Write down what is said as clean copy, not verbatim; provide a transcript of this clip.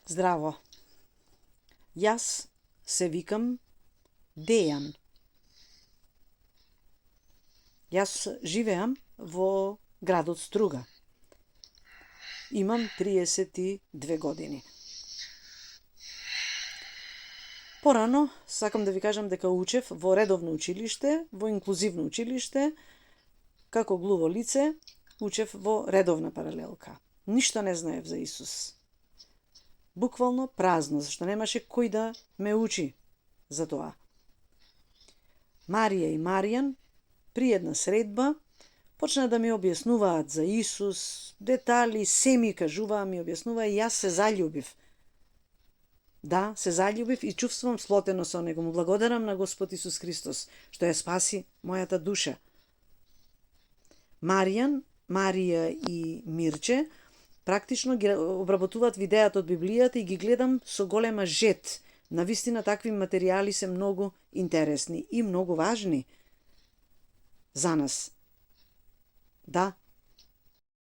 Здраво! Јас се викам Дејан. Јас живеам во градот Струга. Имам 32 години. Порано сакам да ви кажам дека учев во редовно училиште, во инклузивно училиште, како глуво лице, учев во редовна паралелка. Ништо не знаев за Исус. Буквално празно, зашто немаше кој да ме учи за тоа. Марија и Маријан, при една средба, почна да ми објаснуваат за Исус, детали, се ми кажуваа, ми објаснуваа и јас се заљубив. Да, се заљубив и чувствувам сплотено со него. Му благодарам на Господ Исус Христос, што ја спаси мојата душа. Марија и Мирче практично ги обработуваат видеата од Библијата и ги гледам со голема жет. Навистина такви материјали се многу интересни и многу важни за нас. Да,